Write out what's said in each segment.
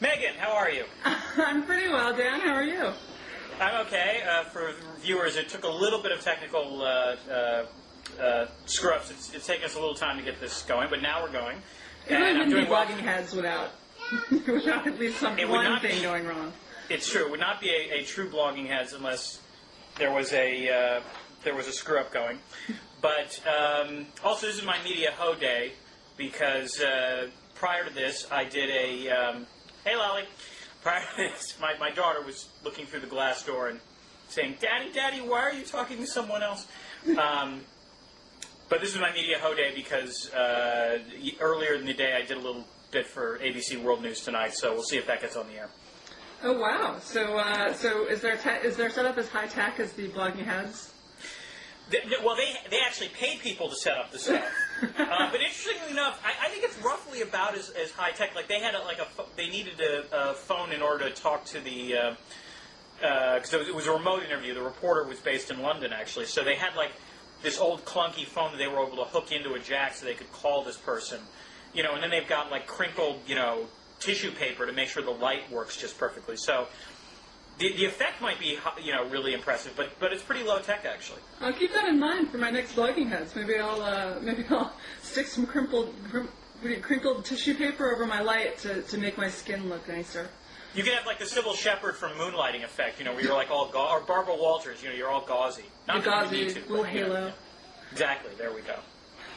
Megan, how are you? I'm pretty well, Dan. How are you? I'm okay. For viewers, it took a little bit of technical screw-ups. It's taken us a little time to get this going, but now we're going. It really wouldn't be blogging heads without at least one thing going wrong. It's true. It would not be a true blogging heads unless there was a screw-up going. But also, this is my media ho day because prior to this, I did a... hey, Lolly. Prior to this, my daughter was looking through the glass door and saying, Daddy, why are you talking to someone else? But this is my media ho day because earlier in the day I did a little bit for ABC World News Tonight, so we'll see if that gets on the air. Oh, wow. So is their setup as high-tech as the blogging heads? Well, they actually pay people to set up the stuff. But interestingly enough, I think it's roughly about as high tech. Like they had they needed a phone in order to talk to the because it was a remote interview. The reporter was based in London actually, so they had like this old clunky phone that they were able to hook into a jack so they could call this person. And then they've got like crinkled tissue paper to make sure the light works just perfectly. So. The effect might be, really impressive, but it's pretty low tech actually. I'll keep that in mind for my next blogging heads. Maybe I'll stick some crinkled tissue paper over my light to make my skin look nicer. You could have like the Sybil Shepherd from Moonlighting effect, where you're like all or Barbara Walters, you're all gauzy. Not gauzy, little halo. Exactly. There we go.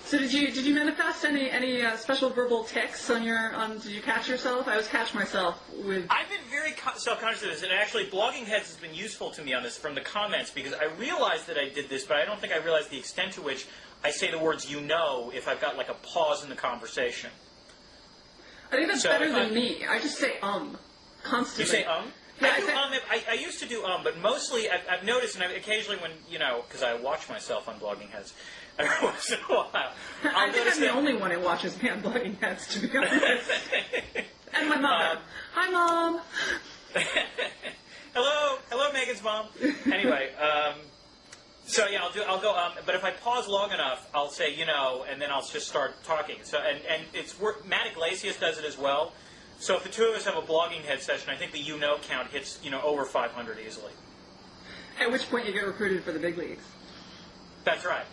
So did you manifest any special verbal tics did you catch yourself? I always catch myself with... I've been very self-conscious of this, and actually Blogging Heads has been useful to me on this from the comments, because I realized that I did this, but I don't think I realized the extent to which I say the words if I've got like a pause in the conversation. I think that's better than me. I just say constantly. You say Yeah, I used to do but mostly I've noticed, and occasionally when, because I watch myself on Blogging Heads, every once in a while, I think I'm the only one who watches me on Blogging Heads, to be honest. And my mother. Hi, Mom. Hello, Megan's mom. Anyway, so yeah, I'll go. But if I pause long enough, I'll say and then I'll just start talking. So and it's Matt Iglesias does it as well. So if the two of us have a Blogging Head session, I think the count hits over 500 easily. At which point you get recruited for the big leagues. That's right.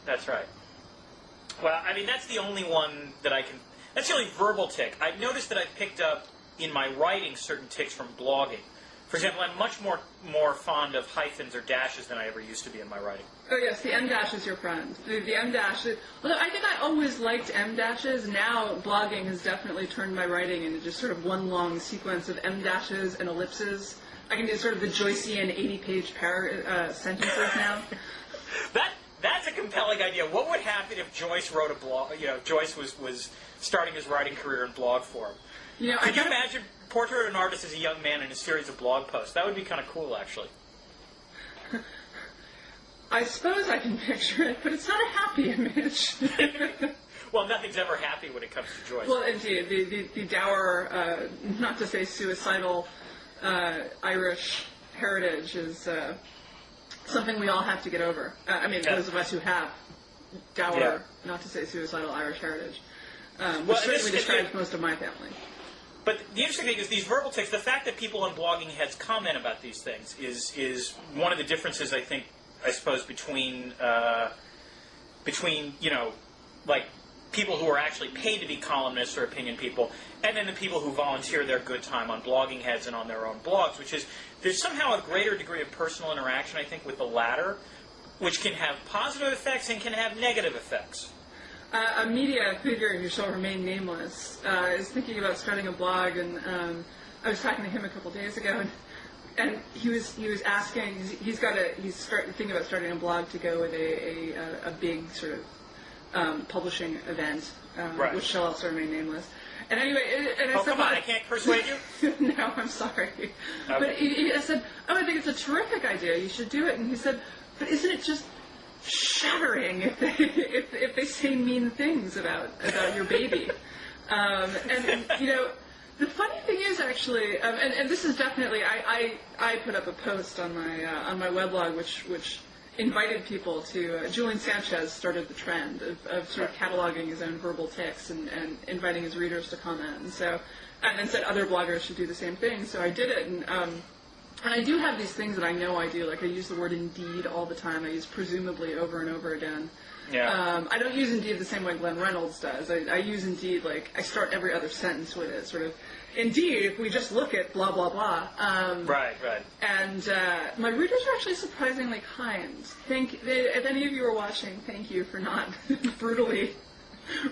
Well, I mean, that's the only one that I can... That's the only verbal tic. I've noticed that I've picked up in my writing certain tics from blogging. For example, I'm much more fond of hyphens or dashes than I ever used to be in my writing. Oh, yes, the M dash is your friend. The M dash... Although I think I always liked M dashes. Now, blogging has definitely turned my writing into just sort of one long sequence of M dashes and ellipses. I can do sort of the Joycean 80-page sentences now. That's a compelling idea. What would happen if Joyce wrote a blog? Joyce was starting his writing career in blog form. Could you imagine Portrait of an Artist as a young man in a series of blog posts? That would be kind of cool, actually. I suppose I can picture it, but it's not a happy image. Well, nothing's ever happy when it comes to Joyce. Well, indeed, the dour, not to say suicidal, Irish heritage is... something we all have to get over. Those of us who have dour, not to say suicidal Irish heritage, which certainly describes most of my family. But the interesting thing is these verbal tics, the fact that people on Blogging Heads comment about these things is one of the differences, I suppose, between like people who are actually paid to be columnists or opinion people, and then the people who volunteer their good time on Blogging Heads and on their own blogs, which is there's somehow a greater degree of personal interaction, I think, with the latter, which can have positive effects and can have negative effects. A media figure who shall remain nameless is thinking about starting a blog, and I was talking to him a couple days ago, and he was asking, he's thinking about starting a blog to go with a big sort of publishing event, right, which shall also remain nameless. And anyway, I said, come on, I can't persuade you? No, I'm sorry. Okay. But I said, I think it's a terrific idea. You should do it. And he said, but isn't it just shattering if they say mean things about your baby? The funny thing is actually, and this is definitely, I put up a post on my weblog which invited people to, Julian Sanchez started the trend of sort of cataloging his own verbal tics and inviting his readers to comment. And so and then said other bloggers should do the same thing. So I did it, and I do have these things that I know I do. Like I use the word indeed all the time. I use presumably over and over again. Yeah. I don't use indeed the same way Glenn Reynolds does. I use indeed, like, I start every other sentence with it, sort of, indeed, if we just look at blah, blah, blah. Right. And my readers are actually surprisingly kind. If any of you are watching, thank you for not brutally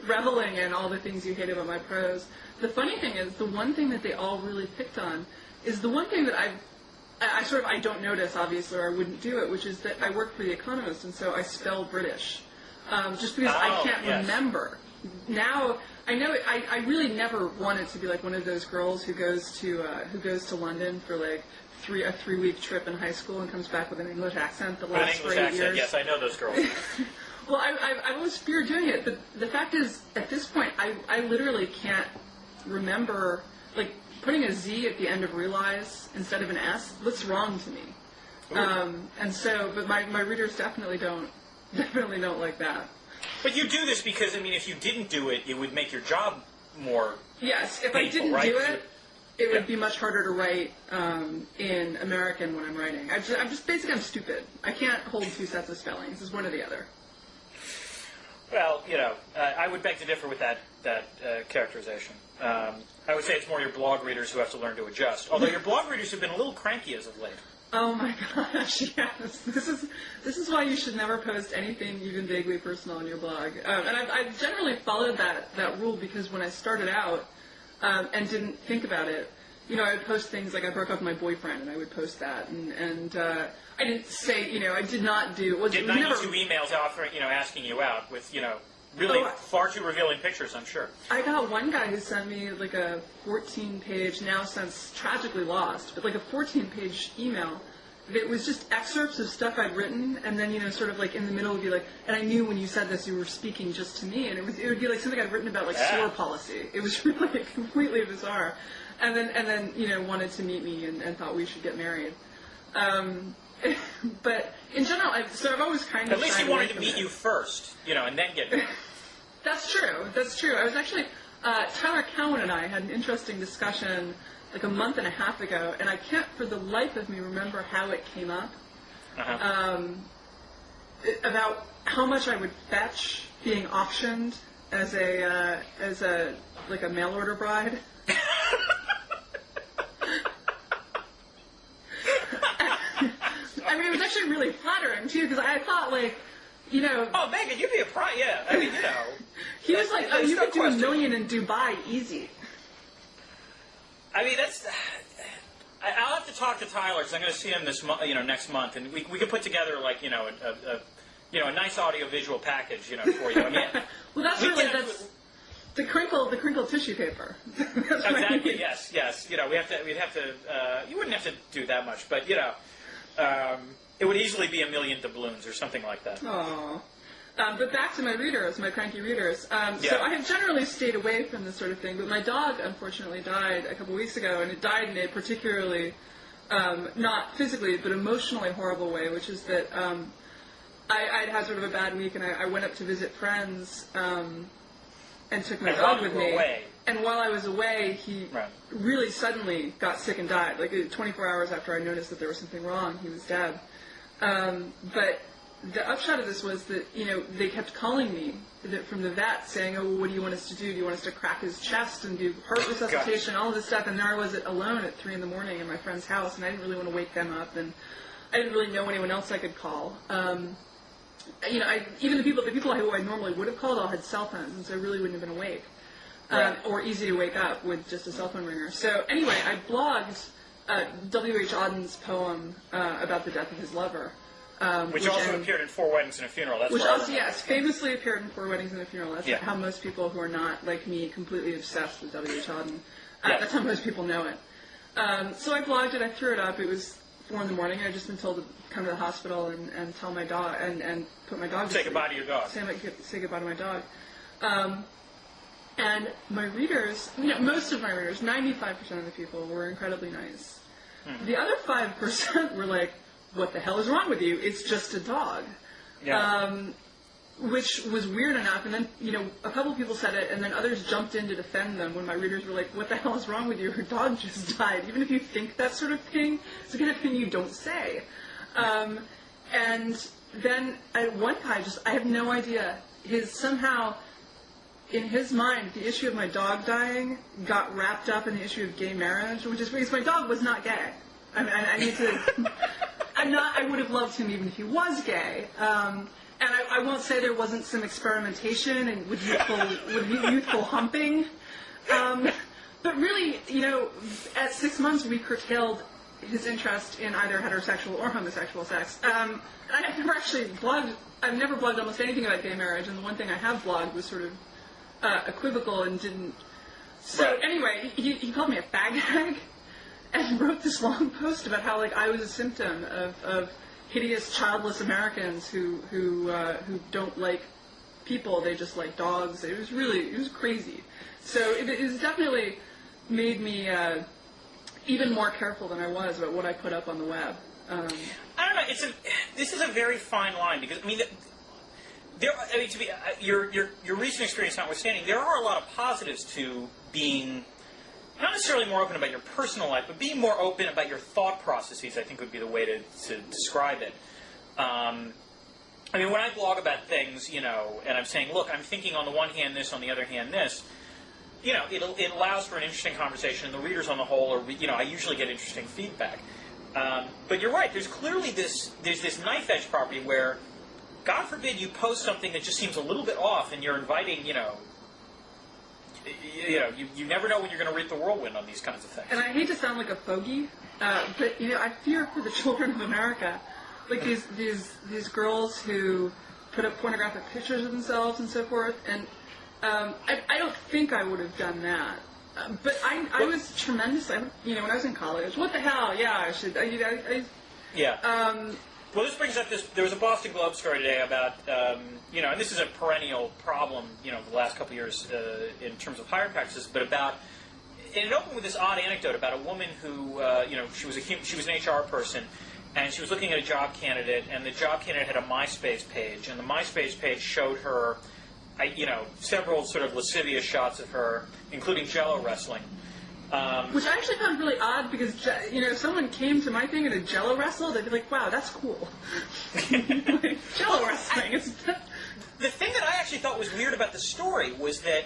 reveling in all the things you hate about my prose. The funny thing is, the one thing that they all really picked on is the one thing that I don't notice, obviously, or I wouldn't do it, which is that I work for The Economist, and so I spell British. Just because I can't remember. Now, I know I really never wanted to be like one of those girls who goes to London for like a 3-week trip in high school and comes back with an English accent that lasts for 8 years. Yes, I know those girls. Well, I always feared doing it, but the fact is, at this point, I literally can't remember, like, putting a Z at the end of realize instead of an S looks wrong to me. And so, but my readers definitely don't like that. But you do this because, I mean, if you didn't do it, it would make your job more Yes, if painful, I didn't right? do it, it would be much harder to write in American when I'm writing. I'm stupid. I can't hold two sets of spellings. It's one or the other. Well, I would beg to differ with that characterization. I would say it's more your blog readers who have to learn to adjust. Although your blog readers have been a little cranky as of late. Oh my gosh, yes. This is why you should never post anything even vaguely personal on your blog. And I've generally followed that rule because when I started out and didn't think about it, I would post things like I broke up with my boyfriend and I would post that. And I didn't say, I did not do... Did 92 emails offering, asking you out with, really far too revealing pictures, I'm sure. I got one guy who sent me like a 14-page, now since tragically lost, but like a 14-page email that was just excerpts of stuff I'd written, and then, sort of like in the middle would be like, and I knew when you said this you were speaking just to me, and it would be like something I'd written about like sewer policy. It was really completely bizarre. And then wanted to meet me and thought we should get married. But in general, I've always kind of... At least he wanted to meet you first, and then get married. That's true. I was actually... Tyler Cowen and I had an interesting discussion like a month and a half ago, and I can't for the life of me remember how it came up. About how much I would fetch being auctioned as a mail order bride. I mean, it was actually really flattering, too, because I thought, like, Oh, Megan, you'd be a pro... Yeah, I mean, He was like, you could do $1 million in Dubai, easy. I mean, that's... I'll have to talk to Tyler, because I'm going to see him next month, and we could put together, like, a nice audio-visual package, for you. I mean, well, that's the crinkled tissue paper. Exactly, yes. We'd have to, you wouldn't have to do that much, but, it would easily be $1 million doubloons or something like that. Aww. But back to my readers, my cranky readers. So I have generally stayed away from this sort of thing, but my dog, unfortunately, died a couple weeks ago, and it died in a particularly, not physically, but emotionally horrible way, which is that I'd had sort of a bad week, and I went up to visit friends and took my dog with me. Away. And while I was away, he really suddenly got sick and died. Like 24 hours after I noticed that there was something wrong, he was dead. But the upshot of this was that, they kept calling me from the vet saying, oh, well, what do you want us to do? Do you want us to crack his chest and do heart resuscitation, all of this stuff? And there I was alone at 3 a.m. in my friend's house, and I didn't really want to wake them up, and I didn't really know anyone else I could call. Even the people who I normally would have called all had cell phones, and so I really wouldn't have been awake. Or easy to wake up with just a cell phone ringer. So anyway, I blogged W.H. Auden's poem about the death of his lover. Which also appeared in 4 Weddings and a Funeral. That's which also, yes, famously appeared in 4 Weddings and a Funeral. That's how most people who are not, like me, completely obsessed with W.H. Auden. That's how most people know it. So I blogged it, I threw it up. It was 4 a.m. I'd just been told to come to the hospital and tell my dog, and put my dog to sleep. Say goodbye to your dog. Say goodbye to my dog. And my readers, most of my readers, 95% of the people were incredibly nice. The other 5% were like, what the hell is wrong with you? It's just a dog. which was weird enough. And then, a couple people said it, and then others jumped in to defend them when my readers were like, what the hell is wrong with you? Her dog just died. Even if you think that sort of thing, it's the kind of thing you don't say. And then one guy I have no idea, somehow, in his mind, the issue of my dog dying got wrapped up in the issue of gay marriage, which is because my dog was not gay. I need to... I would have loved him even if he was gay. And I won't say there wasn't some experimentation and with youthful humping. But really, at 6 months we curtailed his interest in either heterosexual or homosexual sex. And I've never actually blogged. I've never blogged almost anything about gay marriage, and the one thing I have blogged was sort of equivocal and didn't. So anyway, he called me a fag hag and wrote this long post about how I was a symptom of hideous childless Americans who don't like people, they just like dogs. It was crazy. So it has definitely made me even more careful than I was about what I put up on the web. I don't know. This is a very fine line because your recent experience notwithstanding, there are a lot of positives to being not necessarily more open about your personal life, but being more open about your thought processes, I think would be the way to describe it. When I blog about things, and I'm saying, look, I'm thinking on the one hand this, on the other hand this, it allows for an interesting conversation, and the readers on the whole are, I usually get interesting feedback. But you're right, there's clearly this knife edge property where, God forbid, you post something that just seems a little bit off, and you're inviting, you never know when you're going to reap the whirlwind on these kinds of things. And I hate to sound like a fogey, but I fear for the children of America, like these girls who put up pornographic pictures of themselves and so forth. And I don't think I would have done that. But I was tremendous. When I was in college, what the hell? Yeah, I should. Well, this brings up there was a Boston Globe story today about, and this is a perennial problem, the last couple of years in terms of hiring practices, but it opened with this odd anecdote about a woman who, she was an HR person, and she was looking at a job candidate, and the job candidate had a MySpace page, and the MySpace page showed her, several sort of lascivious shots of her, including Jello wrestling. Which I actually found really odd because, if someone came to my thing and a Jello wrestle, they'd be like, wow, that's cool. Jello wrestling. The thing that I actually thought was weird about the story was that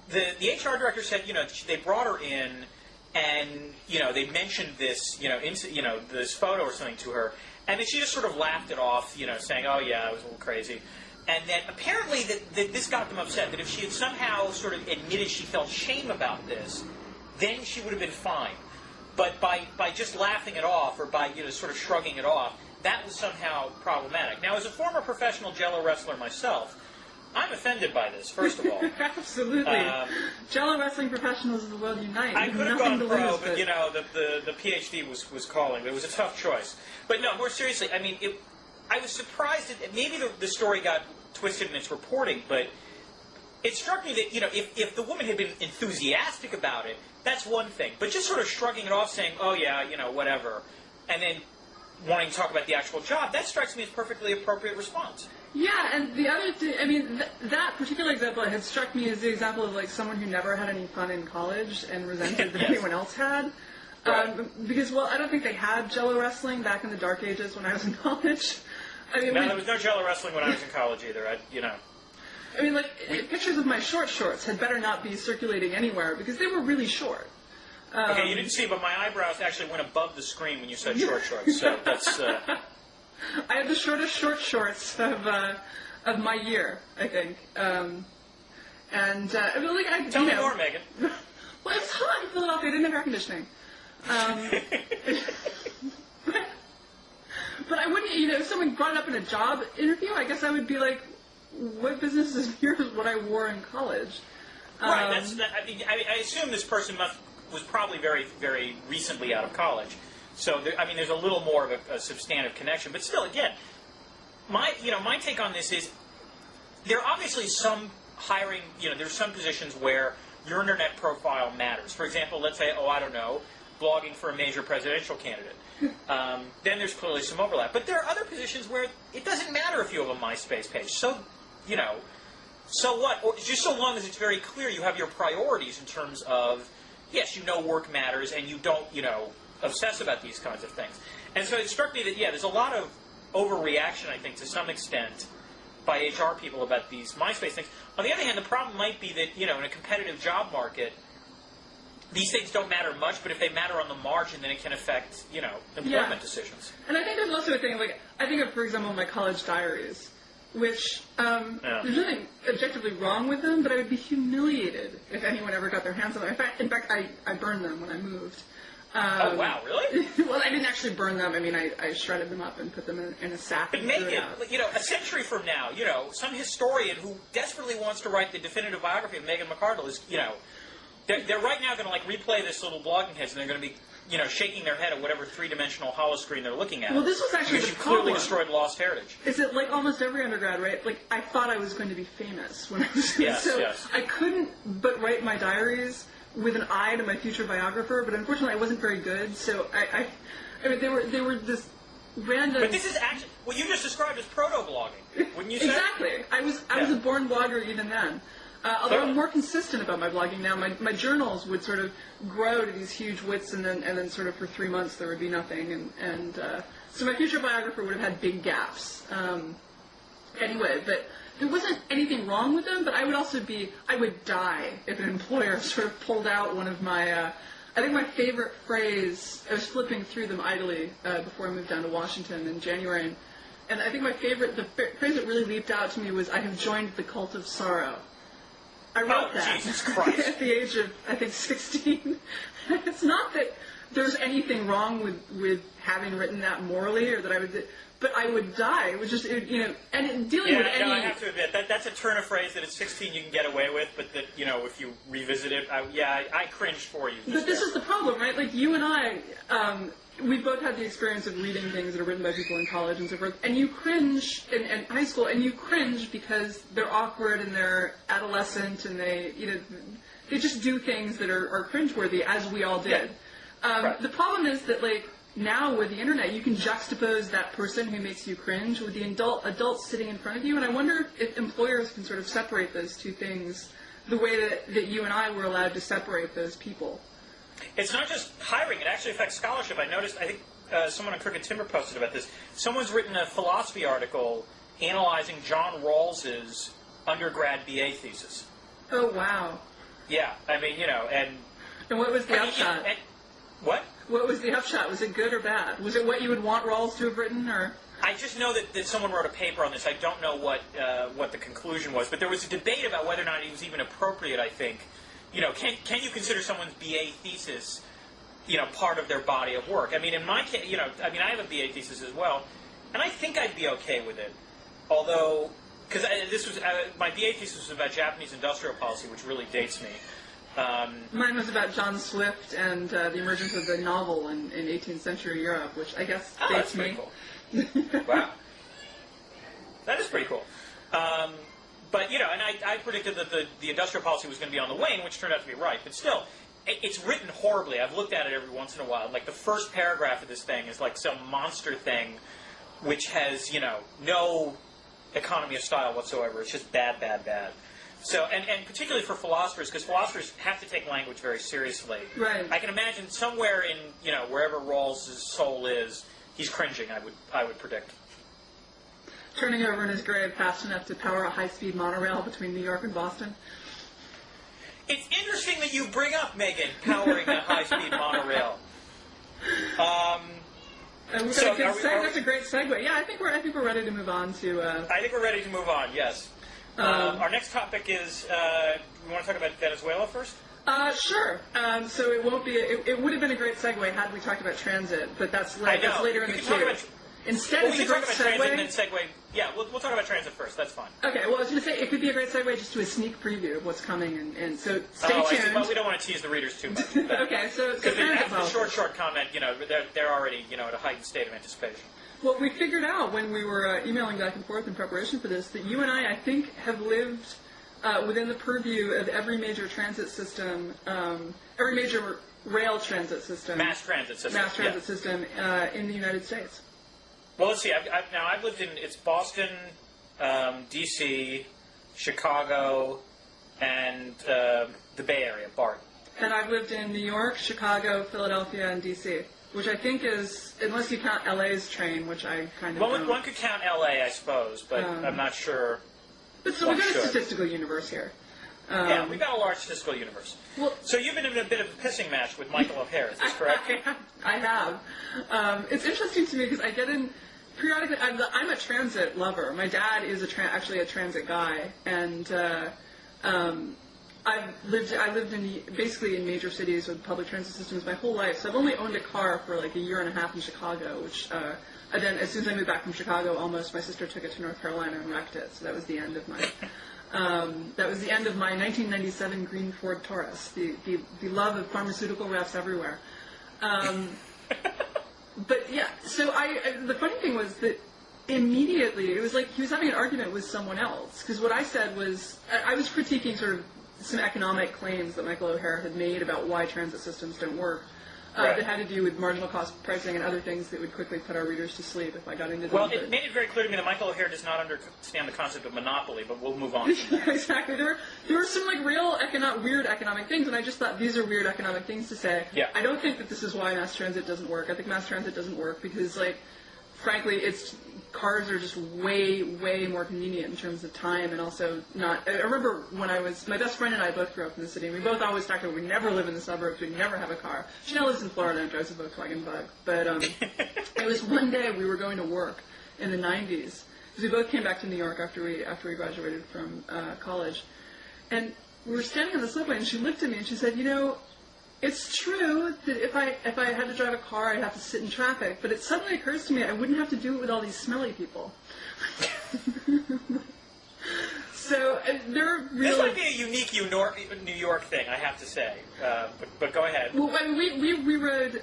the HR director said, they brought her in and, they mentioned this, this photo or something to her, and then she just sort of laughed it off, saying, oh yeah, it was a little crazy. And that apparently that this got them upset, that if she had somehow sort of admitted she felt shame about this, then she would have been fine. But by just laughing it off or by sort of shrugging it off, that was somehow problematic. Now, as a former professional Jello wrestler myself, I'm offended by this, first of all. Absolutely. Jello wrestling professionals of the world unite. I could have gone pro, but the PhD was calling. It was a tough choice. But no, more seriously, I was surprised that maybe the story got twisted in its reporting, but it struck me that, if the woman had been enthusiastic about it, that's one thing. But just sort of shrugging it off, saying, oh yeah, whatever, and then wanting to talk about the actual job, that strikes me as perfectly appropriate response. Yeah, and the other thing, that particular example had struck me as the example of, someone who never had any fun in college and resented that anyone else had. Right. Because, I don't think they had Jello wrestling back in the dark ages when I was in college. No, there was no Jello wrestling when I was in college either. Pictures of my shorts had better not be circulating anywhere because they were really short. Okay, you didn't see, but my eyebrows actually went above the screen when you said shorts. So that's. I had the shortest shorts of my year, I think. Tell me more, Megan. Well, it's hot in Philadelphia. I didn't have air conditioning. But I wouldn't, if someone brought it up in a job interview, I guess I would be like, what business is yours what I wore in college? Right. I assume this person was probably very, very recently out of college. So, there's a little more of a substantive connection. But still, again, my take on this is there are obviously some hiring, there's some positions where your internet profile matters. For example, let's say, blogging for a major presidential candidate. Then there's clearly some overlap. But there are other positions where it doesn't matter if you have a MySpace page. So so what? Or just so long as it's very clear you have your priorities in terms of, yes, work matters, and you don't, obsess about these kinds of things. And so it struck me that, there's a lot of overreaction, I think, to some extent, by HR people about these MySpace things. On the other hand, the problem might be that, in a competitive job market, these things don't matter much, but if they matter on the margin, then it can affect, employment decisions. And I think there's also a thing, I think of, for example, my college diaries, which there's nothing objectively wrong with them, but I would be humiliated if anyone ever got their hands on them. In fact, I burned them when I moved. Oh, wow, really? Well, I didn't actually burn them. I mean, I shredded them up and put them in a sack. But maybe, a century from now, some historian who desperately wants to write the definitive biography of Megan McArdle is, they're right now going to replay this little blogging heads, and they're going to be, shaking their head at whatever three-dimensional holoscreen they're looking at. Well, this was actually because the you problem. clearly destroyed lost heritage. Is it like almost every undergrad, right? Like, I thought I was going to be famous when I was yes. I couldn't but write my diaries with an eye to my future biographer, but unfortunately I wasn't very good, so I mean, they were this random... But this is actually, what you just described as proto-blogging, wouldn't you say? Exactly. I was a born blogger even then. Although I'm more consistent about my blogging now, my journals would sort of grow to these huge widths, and then sort of for 3 months there would be nothing, and so my future biographer would have had big gaps. Anyway, but there wasn't anything wrong with them, but I would die if an employer sort of pulled out one of my, I think my favorite phrase, I was flipping through them idly before I moved down to Washington in January, and I think the phrase that really leaped out to me was, "I have joined the cult of sorrow." I wrote that Jesus Christ. at the age of, I think, 16. It's not that there's anything wrong with having written that morally, or that I would... But I would die. It was just, dealing with any... I have to admit, that's a turn of phrase that at 16 you can get away with, but that, if you revisit it, I cringed for you. But this is the problem, right? Like, you and I, we both had the experience of reading things that are written by people in college and so forth, and you cringe in high school, and you cringe because they're awkward and they're adolescent, and they just do things that are cringeworthy, as we all did. Yeah. Right. The problem is that, now with the internet, you can juxtapose that person who makes you cringe with the adults sitting in front of you, and I wonder if employers can sort of separate those two things the way that you and I were allowed to separate those people. It's not just hiring, it actually affects scholarship. I think someone on Crooked Timber posted about this. Someone's written a philosophy article analyzing John Rawls's undergrad BA thesis. Oh, wow. Yeah, I mean, and... And what was the upshot? What? What was the upshot? Was it good or bad? Was it what you would want Rawls to have written, or...? I just know that someone wrote a paper on this. I don't know what the conclusion was, but there was a debate about whether or not it was even appropriate, I think. Can you consider someone's BA thesis, part of their body of work? I mean, in my case, I have a BA thesis as well, and I think I'd be okay with it. Although, because my BA thesis was about Japanese industrial policy, which really dates me. Mine was about John Swift and the emergence of the novel in 18th century Europe, which I guess dates me. Cool. Wow. That is pretty cool. But, and I predicted that the industrial policy was going to be on the wane, which turned out to be right. But still, it's written horribly. I've looked at it every once in a while. Like, the first paragraph of this thing is like some monster thing which has, no economy of style whatsoever. It's just bad, bad, bad. So, and particularly for philosophers, because philosophers have to take language very seriously. Right. I can imagine somewhere in, wherever Rawls' soul is, he's cringing, I would predict. Turning over in his grave fast enough to power a high-speed monorail between New York and Boston. It's interesting that you bring up, Megan, powering a high-speed monorail. That's a great segue. Yeah, I think we're ready to move on to... I think we're ready to move on, yes. Our next topic is, we want to talk about Venezuela first? Sure. So it won't be. It would have been a great segue had we talked about transit, but that's later in the queue. Instead, it's a great segue. Transit and then segue. Yeah, we'll talk about transit first. That's fine. Okay. Well, I was going to say it could be a great segue just to a sneak preview of what's coming, and so stay tuned. Well, we don't want to tease the readers too much. Okay. So because after the short comment, they're already at a heightened state of anticipation. Well, we figured out when we were emailing back and forth in preparation for this that you and I think, have lived within the purview of every major transit system, every major rail transit system. Mass transit system in the United States. Well, let's see. I've lived in, it's Boston, D.C., Chicago, and the Bay Area, BART. And I've lived in New York, Chicago, Philadelphia, and D.C., which I think is, unless you count L.A.'s train, which I kind of don't. One could count L.A., I suppose, but I'm not sure. But so we've got a statistical universe here. Yeah, we've got a large statistical universe. Well, so you've been in a bit of a pissing match with Michael O'Hare, is this correct? I have. It's interesting to me because I get in periodically. I'm a transit lover. My dad is actually a transit guy, and I lived in basically in major cities with public transit systems my whole life. So I've only owned a car for like a year and a half in Chicago, which and then as soon as I moved back from Chicago, almost my sister took it to North Carolina and wrecked it. So that was the end of my. That was the end of my 1997 green Ford Taurus, the love of pharmaceutical reps everywhere. But yeah, so the funny thing was that immediately it was like he was having an argument with someone else, because what I said was, I was critiquing sort of some economic claims that Michael O'Hare had made about why transit systems don't work. That had to do with marginal cost pricing and other things that would quickly put our readers to sleep if I got into them. Well, it made it very clear to me that Michael O'Hare does not understand the concept of monopoly, but we'll move on. Exactly. There were some like real weird economic things, and I just thought these are weird economic things to say. Yeah. I don't think that this is why mass transit doesn't work. I think mass transit doesn't work because, like, frankly, cars are just way, way more convenient in terms of time, and also not. I remember when my best friend and I both grew up in the city, and we both always talked about we never live in the suburbs, we never have a car. She now lives in Florida and drives a Volkswagen Bug. But it was one day we were going to work in the 90s, because we both came back to New York after we graduated from college, and we were standing on the subway, and she looked at me and she said, it's true that if I had to drive a car, I'd have to sit in traffic, but it suddenly occurs to me I wouldn't have to do it with all these smelly people. So they're really... This might be a unique New York thing, I have to say. But go ahead. Well, I mean, we rode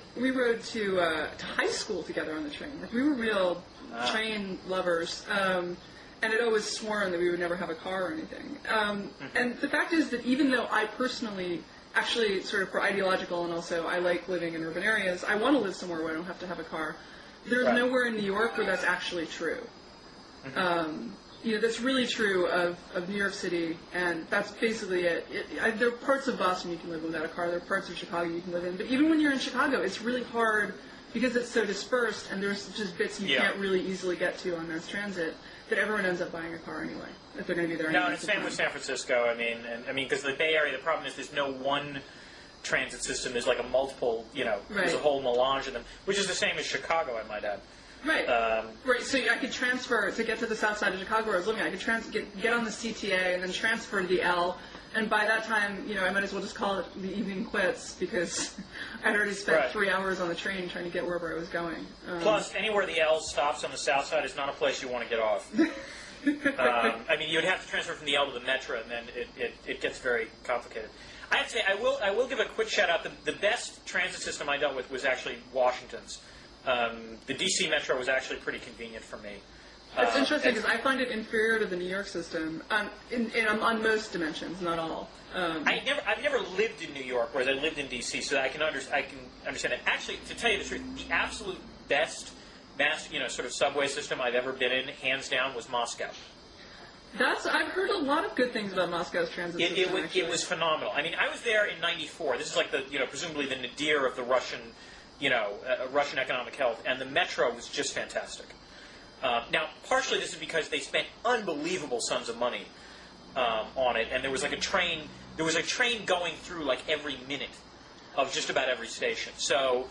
to high school together on the train. Like, we were real train lovers. And I'd always sworn that we would never have a car or anything. And the fact is that even though I personally... Actually, sort of for ideological, and also I like living in urban areas, I want to live somewhere where I don't have to have a car. There's nowhere in New York where that's actually true. That's really true of New York City, and that's basically it. There are parts of Boston you can live without a car. There are parts of Chicago you can live in. But even when you're in Chicago, it's really hard because it's so dispersed, and there's just bits you can't really easily get to on mass transit, that everyone ends up buying a car anyway, if they're going to be there. No, and it's same with San Francisco. I mean, because the Bay Area, the problem is there's no one transit system. There's like a multiple, there's a whole melange of them, which is the same as Chicago, I might add. Right. Right. So I could transfer to get to the south side of Chicago where I was living. I could get on the CTA and then transfer to the L. And by that time, I might as well just call it the evening quits because I'd already spent 3 hours on the train trying to get wherever I was going. Plus, anywhere the L stops on the south side is not a place you want to get off. You'd have to transfer from the L to the Metro, and then it gets very complicated. I have to say, I will give a quick shout out. The best transit system I dealt with was actually Washington's. The D.C. Metro was actually pretty convenient for me. It's interesting because I find it inferior to the New York system on most dimensions, not all. I've never lived in New York, whereas I lived in D.C., so I can understand it. Actually, to tell you the truth, the absolute best mass, sort of subway system I've ever been in, hands down, was Moscow. I've heard a lot of good things about Moscow's transit system. It was phenomenal. I mean, I was there in '94. This is like the presumably the nadir of the Russian Russian economic health, and the metro was just fantastic. Now, partially this is because they spent unbelievable sums of money on it, and there was a train going through like every minute of just about every station. So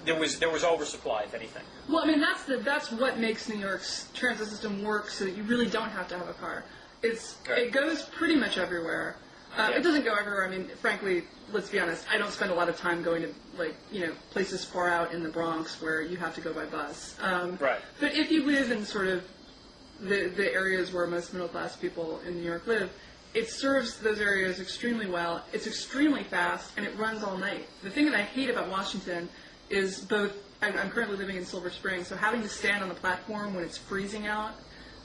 there was oversupply, if anything. Well, I mean that's what makes New York's transit system work, so that you really don't have to have a car. It goes pretty much everywhere. It doesn't go everywhere. I mean, frankly, let's be honest. I don't spend a lot of time going to places far out in the Bronx where you have to go by bus. Right. But if you live in sort of the areas where most middle class people in New York live, it serves those areas extremely well. It's extremely fast, and it runs all night. The thing that I hate about Washington is both. I'm currently living in Silver Spring, so having to stand on the platform when it's freezing out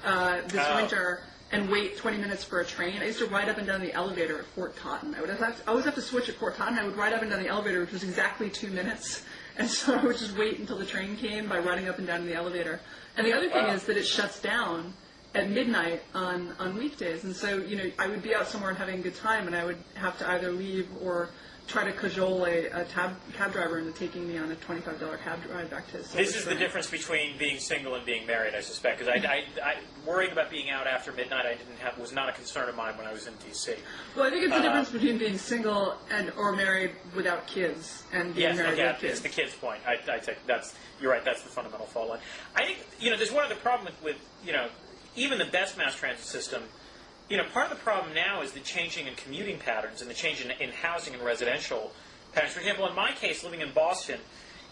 this winter. And wait 20 minutes for a train. I used to ride up and down the elevator at Fort Totten. I would always have to switch at Fort Totten. I would ride up and down the elevator, which was exactly 2 minutes. And so I would just wait until the train came by riding up and down in the elevator. And the other thing is that it shuts down at midnight on weekdays. And so, I would be out somewhere and having a good time, and I would have to either leave or try to cajole a cab driver into taking me on a $25 cab ride back to his Silver This is Spring. the difference between being single and being married, I suspect, because I worrying about being out after midnight was not a concern of mine when I was in D.C. Well, I think it's the difference between being single or married without kids and being married with kids. It's the kids' point. I take you're right. That's the fundamental fault line. I think there's one other problem with even the best mass transit system. Part of the problem now is the changing in commuting patterns and the change in housing and residential patterns. For example, in my case, living in Boston,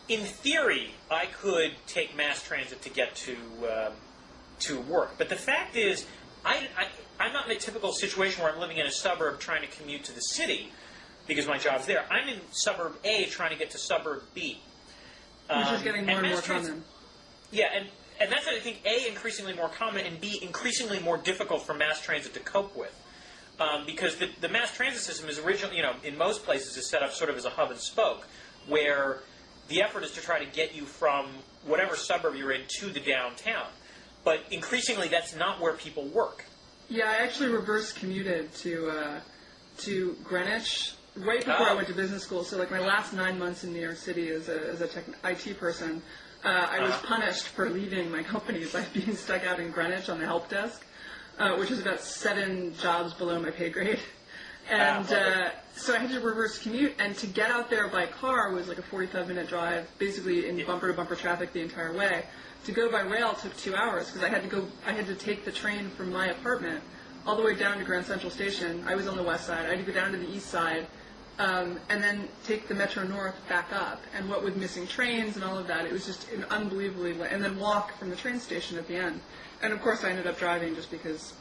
in theory, I could take mass transit to get to work. But the fact is, I'm not in a typical situation where I'm living in a suburb trying to commute to the city because my job's there. I'm in suburb A trying to get to suburb B. Which is getting more and more common. Yeah, and that's, I think, A, increasingly more common, and B, increasingly more difficult for mass transit to cope with. Because the mass transit system is originally, in most places, is set up sort of as a hub and spoke, where the effort is to try to get you from whatever suburb you're in to the downtown. But increasingly, that's not where people work. Yeah, I actually reverse commuted to Greenwich right before I went to business school. So, my last 9 months in New York City as a IT person, I was punished for leaving my company by being stuck out in Greenwich on the help desk, which is about 7 jobs below my pay grade. And so I had to reverse commute, and to get out there by car was like a 45-minute drive, basically in bumper-to-bumper traffic the entire way. To go by rail took 2 hours because I had to take the train from my apartment all the way down to Grand Central Station. I was on the west side. I had to go down to the east side. And then take the Metro North back up. And what with missing trains and all of that, it was just an unbelievably... And then walk from the train station at the end. And, of course, I ended up driving just because,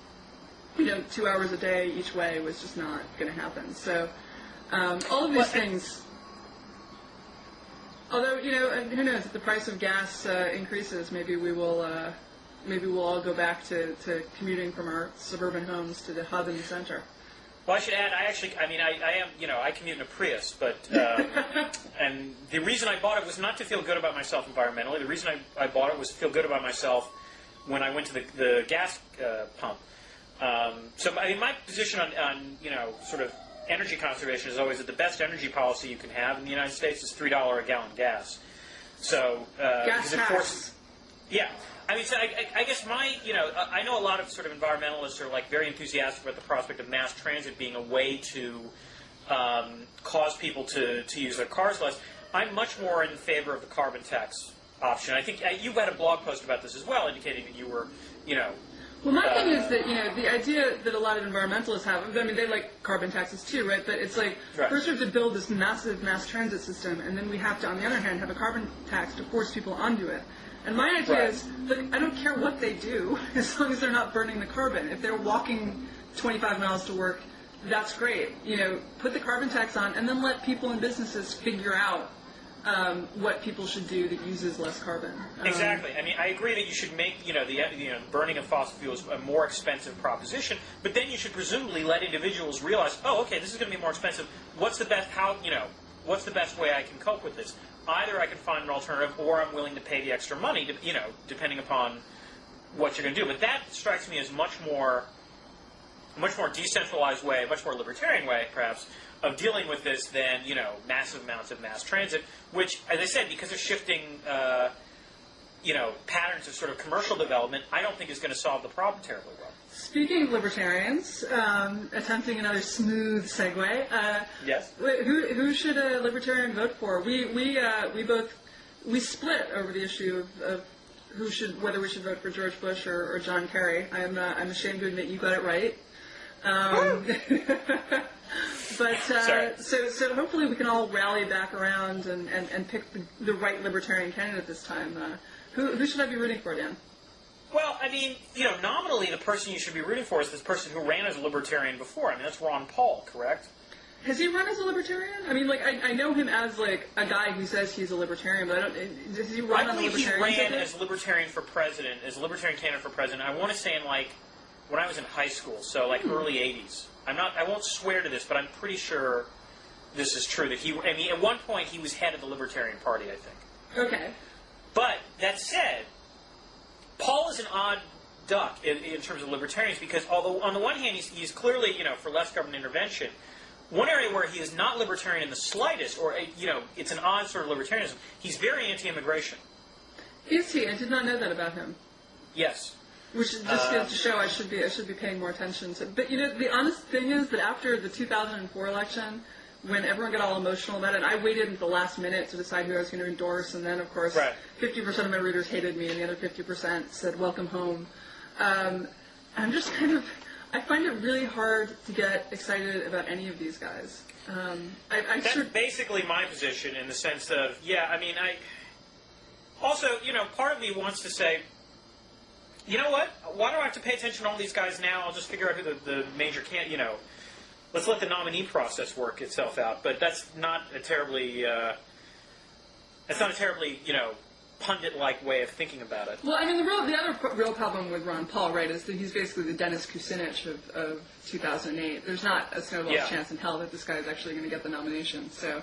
2 hours a day each way was just not going to happen. So all of these things... Although, who knows, if the price of gas increases, maybe we'll all go back to commuting from our suburban homes to the hub in the center. Well, I should add, I commute in a Prius, but, and the reason I bought it was not to feel good about myself environmentally. The reason I bought it was to feel good about myself when I went to the gas pump. So, my position on sort of energy conservation is always that the best energy policy you can have in the United States is $3 a gallon gas. So, gas tax. Yeah. So I guess I know a lot of sort of environmentalists are very enthusiastic about the prospect of mass transit being a way to cause people to use their cars less. I'm much more in favor of the carbon tax option. I think you had a blog post about this as well, indicating that you were, Well, my thing is that, the idea that a lot of environmentalists have, they like carbon taxes too, right? But it's first we have to build this massive mass transit system, and then we have to, on the other hand, have a carbon tax to force people onto it. And my idea is, I don't care what they do, as long as they're not burning the carbon. If they're walking 25 miles to work, that's great. Put the carbon tax on, and then let people and businesses figure out what people should do that uses less carbon. Exactly. I agree that you should make the burning of fossil fuels a more expensive proposition, but then you should presumably let individuals realize, oh, okay, this is going to be more expensive. What's the best way I can cope with this? Either I can find an alternative, or I'm willing to pay the extra money, depending upon what you're going to do. But that strikes me as a much more decentralized way, a much more libertarian way, perhaps, of dealing with this than massive amounts of mass transit. Which, as I said, because of shifting patterns of sort of commercial development, I don't think is going to solve the problem terribly well. Speaking of libertarians, attempting another smooth segue. Yes. Who should a libertarian vote for? We split over the issue of whether we should vote for George Bush or John Kerry. I'm ashamed to admit you got it right. But so hopefully we can all rally back around and pick the right libertarian candidate this time. Who should I be rooting for, Dan? Well, nominally the person you should be rooting for is this person who ran as a libertarian before. That's Ron Paul, correct? Has he run as a libertarian? I know him as a guy who says he's a libertarian, but does he run on the libertarian? I believe he ran as libertarian for president, as a libertarian candidate for president. I want to say in when I was in high school, so early '80s. I won't swear to this, but I'm pretty sure this is true. That at one point he was head of the Libertarian Party, I think. Okay. But that said, Paul is an odd duck in terms of libertarians, because although on the one hand he's clearly, for less government intervention, one area where he is not libertarian in the slightest, or it's an odd sort of libertarianism, he's very anti-immigration. Is he? I did not know that about him. Yes. Which just goes to show I should be paying more attention to. But the honest thing is that after the 2004 election, when everyone got all emotional about it, and I waited until the last minute to decide who I was going to endorse, and then of course 50% of my readers hated me, and the other 50% said welcome home. I'm just I find it really hard to get excited about any of these guys. That's basically my position in the sense of, also, part of me wants to say, you know what? Why do I have to pay attention to all these guys now? I'll just figure out who the major let's let the nominee process work itself out. But that's not a terribly, pundit-like way of thinking about it. Well, the other real problem with Ron Paul, right, is that he's basically the Dennis Kucinich of 2008. There's not a snowball's chance in hell that this guy is actually going to get the nomination. So,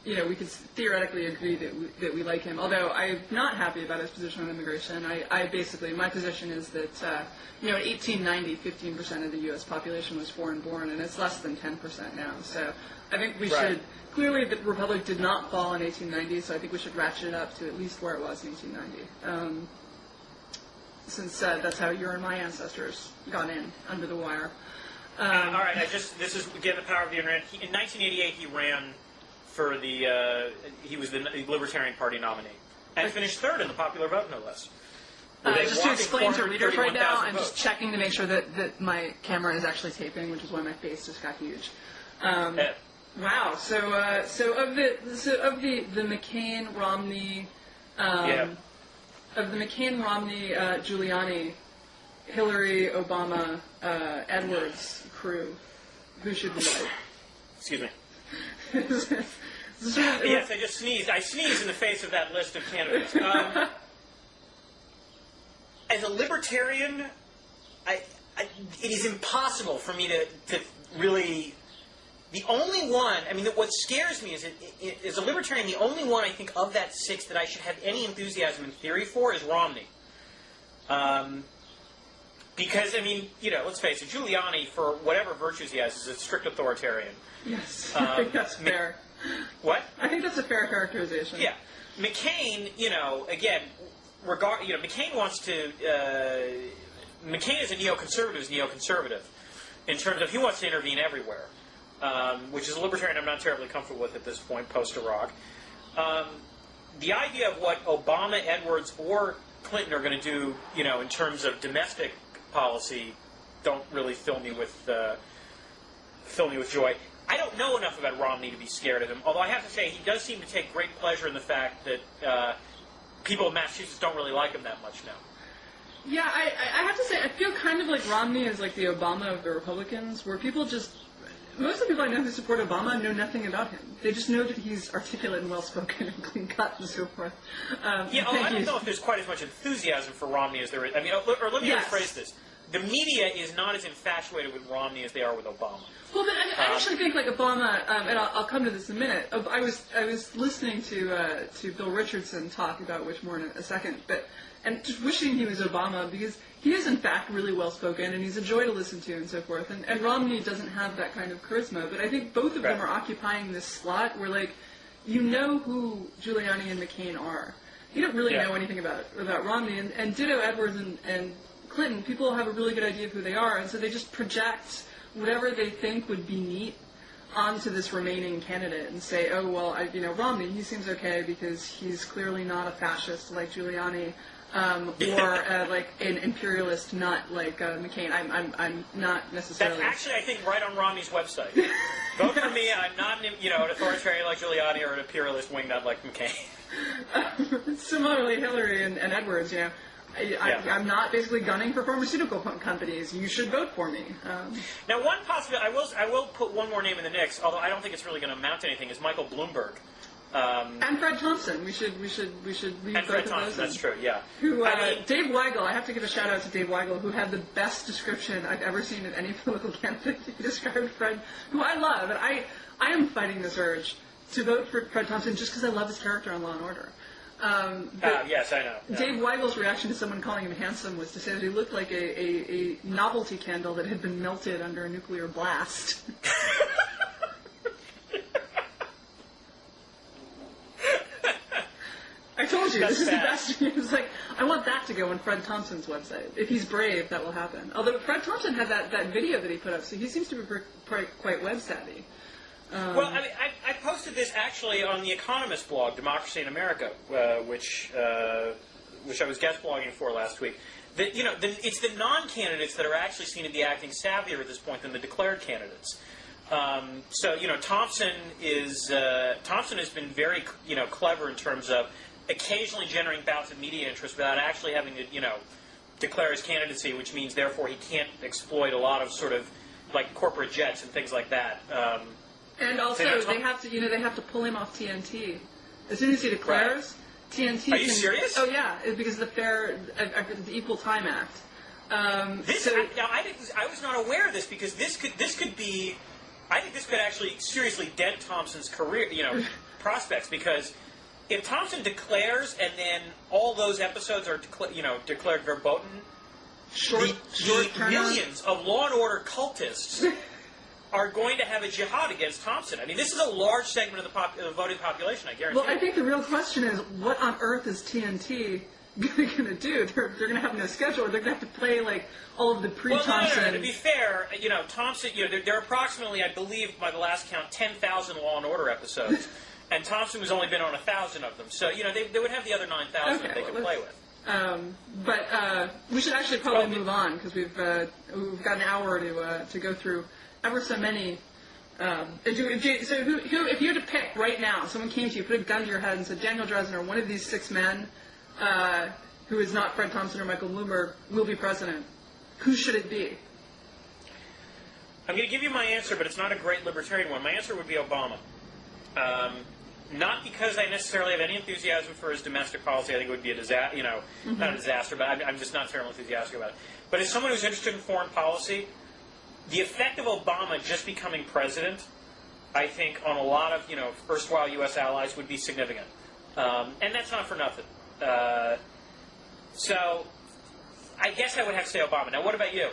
we could theoretically agree that we like him. Although I'm not happy about his position on immigration. My position is that, in 1890, 15% of the U.S. population was foreign-born, and it's less than 10% now. So I think we should. Clearly, the Republic did not fall in 1890, so I think we should ratchet it up to at least where it was in 1890. Since that's how your and my ancestors got in, under the wire. All right, this is, again, the power of the internet. In 1988, he ran for he was the Libertarian Party nominee, and finished third in the popular vote, no less. Just to explain to readers right now, I'm just checking to make sure that my camera is actually taping, which is why my face just got huge. Wow. So of the McCain Romney Giuliani, Hillary, Obama, Edwards crew, who should we like? Excuse me. Yes, I just sneezed. I sneezed in the face of that list of candidates. As a libertarian, it is impossible for me to really. The only one, what scares me is, as a libertarian, the only one I think of that six that I should have any enthusiasm in theory for is Romney. Because, let's face it, Giuliani, for whatever virtues he has, is a strict authoritarian. Yes, I think that's fair. What? I think that's a fair characterization. Yeah. McCain, again, McCain wants to, McCain is a neoconservative in terms of he wants to intervene everywhere. Which is a libertarian I'm not terribly comfortable with at this point, post-Iraq. The idea of what Obama, Edwards, or Clinton are going to do, in terms of domestic policy, don't really fill me with joy. I don't know enough about Romney to be scared of him, although I have to say he does seem to take great pleasure in the fact that people in Massachusetts don't really like him that much now. Yeah, I have to say, I feel kind of like Romney is like the Obama of the Republicans, where people just... Most of the people I know who support Obama know nothing about him. They just know that he's articulate and well-spoken and clean-cut and so forth. I don't know if there's quite as much enthusiasm for Romney as there is. Or let me rephrase this. The media is not as infatuated with Romney as they are with Obama. Well, but I actually think like Obama, and I'll come to this in a minute. I was listening to Bill Richardson talk about Whitmore in a second, and just wishing he was Obama because he is in fact really well spoken and he's a joy to listen to and so forth. And Romney doesn't have that kind of charisma, but I think both of them are occupying this slot where like you know who Giuliani and McCain are. You don't really know anything about Romney, and ditto Edwards and Clinton. People have a really good idea of who they are, and so they just project whatever they think would be neat onto this remaining candidate and say, oh, well, Romney, he seems okay because he's clearly not a fascist like Giuliani, or like an imperialist not like McCain. I'm not necessarily... That's actually, I think, right on Romney's website. Vote for me, I'm not an authoritarian like Giuliani or an imperialist wingnut like McCain. Similarly, Hillary and Edwards, I'm not basically gunning for pharmaceutical companies. You should vote for me. Now, one possibility, I will put one more name in the mix, although I don't think it's really going to amount to anything, is Michael Bloomberg. And Fred Thompson. We should leave and both Fred of Thompson, those. that's true, yeah. Dave Weigel, I have to give a shout out to Dave Weigel, who had the best description I've ever seen of any political candidate. He described Fred, who I love, and I am fighting this urge to vote for Fred Thompson just because I love his character on Law and Order. Yes, I know. Yeah. Dave Weigel's reaction to someone calling him handsome was to say that he looked like a novelty candle that had been melted under a nuclear blast. I told you, this is the best. He was like, I want that to go on Fred Thompson's website. If he's brave, that will happen. Although Fred Thompson had that video that he put up, so he seems to be quite web savvy. Well, I posted this actually on the Economist blog, Democracy in America, which I was guest blogging for last week. That it's the non-candidates that are actually seen to be acting savvier at this point than the declared candidates. Thompson has been very clever in terms of occasionally generating bouts of media interest without actually having to declare his candidacy, which means therefore he can't exploit a lot of sort of like corporate jets and things like that. And also, they have to pull him off TNT as soon as he declares. Right. TNT. Are you serious? Oh yeah, because the the Equal Time Act. I was not aware of this because this could be. I think this could actually seriously dent Thompson's career, prospects, because if Thompson declares and then all those episodes are declared verboten, the millions of Law and Order cultists are going to have a jihad against Thompson. I mean, this is a large segment of the voting population, I guarantee. Well, I think the real question is, what on earth is TNT going to do? They're going to have no schedule. They're going to have to play like all of the pre-Thompson. Well, no. To be fair, Thompson. There are approximately, I believe, by the last count, 10,000 Law and Order episodes, and Thompson has only been on 1,000 of them. So they would have the other 9,000 that they could play with. But we should actually probably move on because we've got an hour to go through ever so many. So if you had to pick right now, someone came to you, put a gun to your head, and said Daniel Drezner, one of these 6 men, who is not Fred Thompson or Michael Bloomberg, will be president, who should it be? I'm going to give you my answer, but it's not a great libertarian one. My answer would be Obama. Not because I necessarily have any enthusiasm for his domestic policy. I think it would be a disaster. Not a disaster, but I'm just not terribly enthusiastic about it. But as someone who's interested in foreign policy, the effect of Obama just becoming president, I think, on a lot of erstwhile U.S. allies would be significant, and that's not for nothing. So, I guess I would have to say Obama. Now, what about you?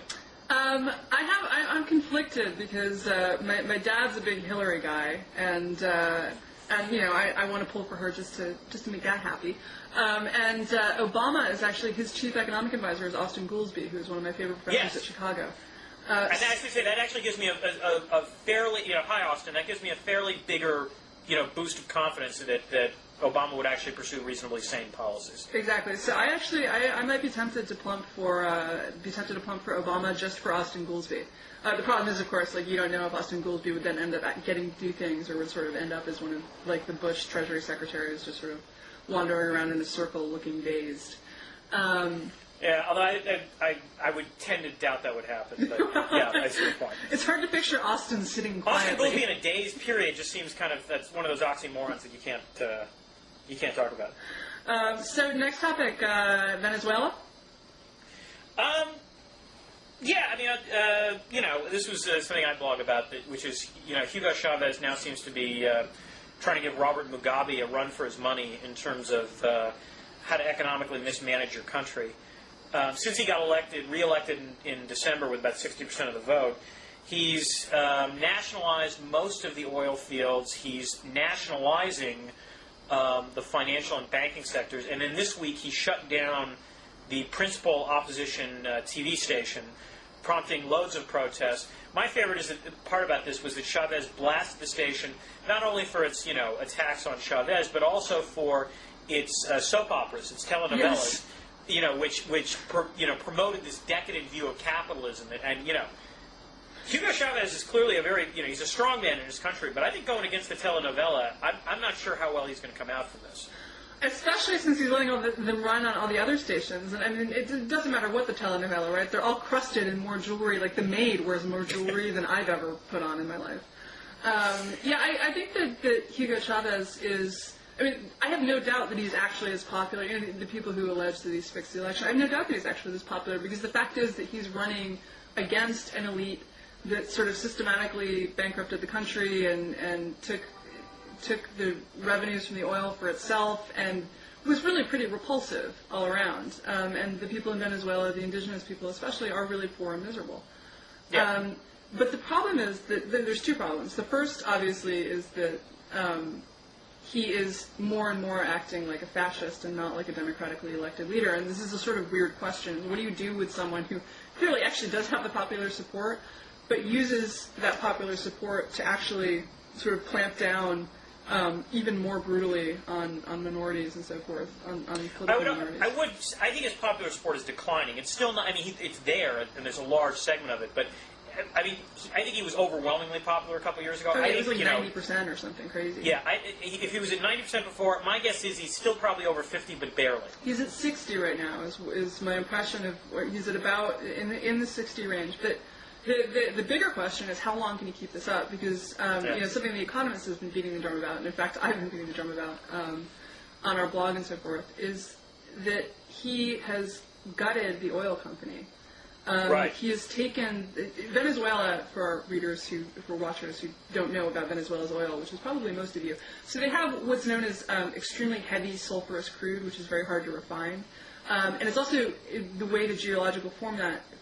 I'm conflicted because my dad's a big Hillary guy, and I want to pull for her just to make that happy. And Obama is actually, his chief economic advisor is Austin Goolsbee, who is one of my favorite professors at Chicago. And I actually say that actually gives me a fairly, hi Austin, that gives me a fairly bigger, boost of confidence that Obama would actually pursue reasonably sane policies. Exactly. So I might be tempted to plump for Obama just for Austin Goolsbee. The problem is, of course, you don't know if Austin Goolsbee would then end up getting to do things, or would sort of end up as one of the Bush Treasury secretaries, just sort of wandering around in a circle, looking dazed. Yeah, although I would tend to doubt that would happen. But yeah, I see your point. It's hard to picture Austin sitting quietly. Austin Goolsbee in a dazed period just seems that's one of those oxymorons that you can't talk about. So next topic, Venezuela. Yeah, I mean, this was something I blog about, which is, Hugo Chavez now seems to be trying to give Robert Mugabe a run for his money in terms of how to economically mismanage your country. Since he got re-elected in December with about 60% of the vote, he's nationalized most of the oil fields. He's nationalizing the financial and banking sectors. And then this week he shut down the principal opposition TV station, prompting loads of protests. My favorite part about this was that Chavez blasted the station not only for its attacks on Chavez, but also for its soap operas, its telenovelas, which promoted this decadent view of capitalism. And Hugo Chavez is clearly he's a strong man in his country, but I think going against the telenovela, I'm not sure how well he's going to come out from this. Especially since he's letting them run on all the other stations. And I mean, it doesn't matter what the telenovela, right? They're all crusted in more jewelry. Like The Maid wears more jewelry than I've ever put on in my life. I think that Hugo Chavez is... I mean, I have no doubt that he's actually as popular. The people who allege that he's fixed the election, I have no doubt that he's actually as popular, because the fact is that he's running against an elite that sort of systematically bankrupted the country and took the revenues from the oil for itself, and was really pretty repulsive all around. And the people in Venezuela, the indigenous people especially, are really poor and miserable. Yeah. But the problem is that there's two problems. The first, obviously, is that he is more and more acting like a fascist and not like a democratically elected leader. And this is a sort of weird question. What do you do with someone who clearly actually does have the popular support, but uses that popular support to actually sort of clamp down even more brutally on minorities and so forth, on political minorities? I think his popular support is declining. It's still not, I mean, it's there, and there's a large segment of it, but I mean, I think he was overwhelmingly popular a couple years ago. I think it was like 90% or something crazy. Yeah, if he was at 90% before, my guess is he's still probably over 50, but barely. He's at 60 right now, is my impression of where he's at about in the 60 range. But the bigger question is how long can he keep this up? Because something The Economist has been beating the drum about, and in fact I've been beating the drum about on our blog and so forth, is that he has gutted the oil company. Right. He has taken Venezuela, for our readers for watchers who don't know about Venezuela's oil, which is probably most of you. So they have what's known as extremely heavy sulfurous crude, which is very hard to refine. And it's also the way the geological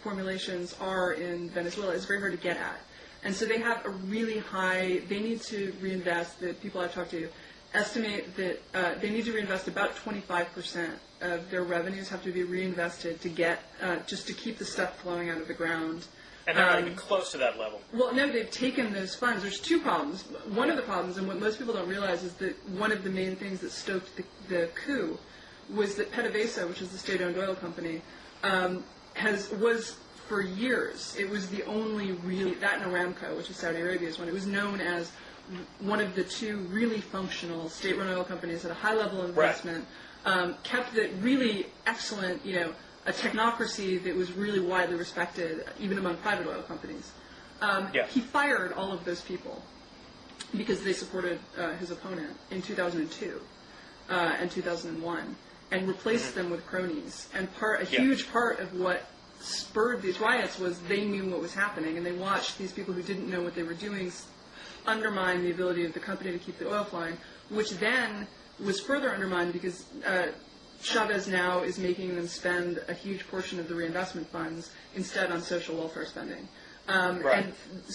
formulations are in Venezuela is very hard to get at. And so they have a really high, they need to reinvest, the people I've talked to estimate that they need to reinvest about 25% of their revenues have to be reinvested to get, just to keep the stuff flowing out of the ground. And they're not even close to that level. Well, no, they've taken those funds. There's two problems. One of the problems, and what most people don't realize, is that one of the main things that stoked the coup was that PDVSA, which is the state-owned oil company, was for years, it was the only really, that and Aramco, which is Saudi Arabia's one, it was known as one of the two really functional state-run oil companies at a high level of investment, kept the really excellent, a technocracy that was really widely respected, even among private oil companies. He fired all of those people because they supported his opponent in 2002 and 2001 and replaced them with cronies. And a huge part of what spurred these riots was they knew what was happening, and they watched these people who didn't know what they were doing undermine the ability of the company to keep the oil flowing, which then was further undermined because Chavez now is making them spend a huge portion of the reinvestment funds instead on social welfare spending.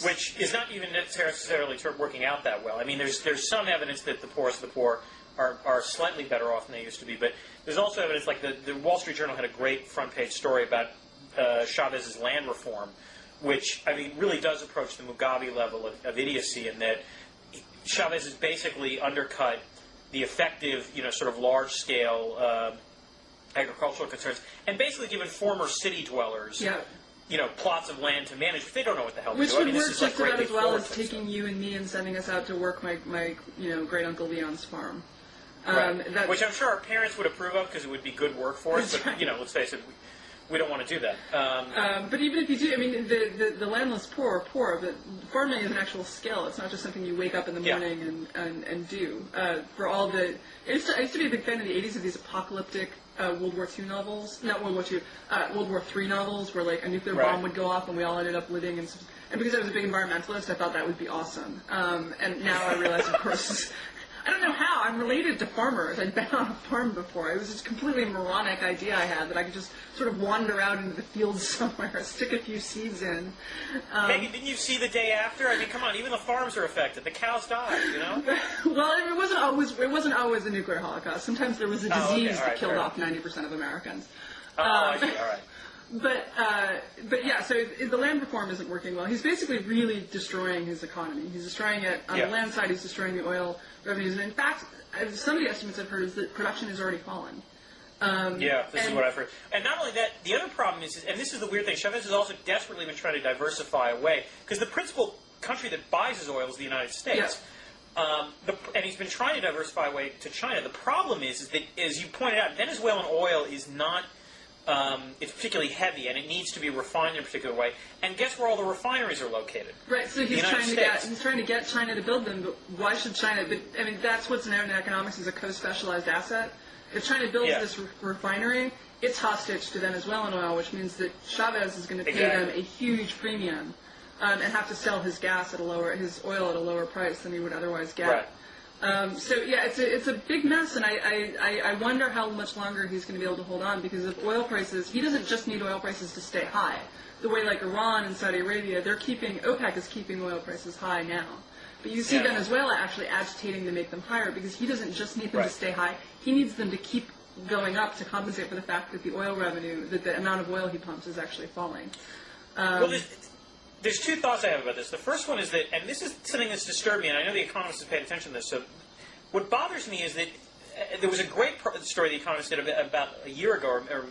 Which is not even necessarily working out that well. I mean, there's some evidence that the poorest of the poor are slightly better off than they used to be, but there's also evidence, like the Wall Street Journal had a great front-page story about Chavez's land reform, which, I mean, really does approach the Mugabe level of idiocy, in that Chavez has basically undercut the effective, sort of large-scale agricultural concerns, and basically given former city dwellers, plots of land to manage, but they don't know what the hell to do. Which would work just about as well as taking you and me and sending us out to work my great uncle Leon's farm. Which I'm sure our parents would approve of because it would be good work for us. But let's face it, we don't want to do that. But even if you do, I mean, the landless poor are poor, but farming is an actual skill. It's not just something you wake up in the morning and do. For all the, I used to be a big fan in the 80s of these apocalyptic World War II novels, not World War II, World War III novels, where like a nuclear bomb would go off and we all ended up living in. And because I was a big environmentalist, I thought that would be awesome. And now I realize, of course. I don't know how. I'm related to farmers. I'd been on a farm before. It was this completely moronic idea I had that I could just sort of wander out into the fields somewhere, stick a few seeds in. Maybe didn't you see The Day After? I mean, come on, even the farms are affected. The cows died, Well, it wasn't always a nuclear holocaust. Sometimes there was a disease that killed off 90% of Americans. I see. All right. But yeah, so the land reform isn't working well. He's basically really destroying his economy. He's destroying it on the land side. He's destroying the oil revenues. And in fact, some of the estimates I've heard is that production has already fallen. This is what I've heard. And not only that, the other problem is, and this is the weird thing, Chavez has also desperately been trying to diversify away, because the principal country that buys his oil is the United States. And he's been trying to diversify away to China. The problem is that, as you pointed out, Venezuelan oil is not... it's particularly heavy, and it needs to be refined in a particular way. And guess where all the refineries are located? Right. So he's trying to get China to build them. But why should China? But I mean, that's what's known in economics as a co-specialized asset. If China builds this refinery, it's hostage to Venezuelan oil, which means that Chavez is going to pay them a huge premium and have to sell his gas at his oil at a lower price than he would otherwise get. So yeah, it's a big mess, and I wonder how much longer he's going to be able to hold on, because of oil prices. He doesn't just need oil prices to stay high. The way like Iran and Saudi Arabia, OPEC is keeping oil prices high now. But you see Venezuela actually agitating to make them higher, because he doesn't just need them to stay high. He needs them to keep going up to compensate for the fact that the oil revenue, that the amount of oil he pumps is actually falling. Well, there's two thoughts I have about this. The first one is that, and this is something that's disturbed me, and I know The Economist has paid attention to this, so what bothers me is that there was a great story The Economist did about a year ago, or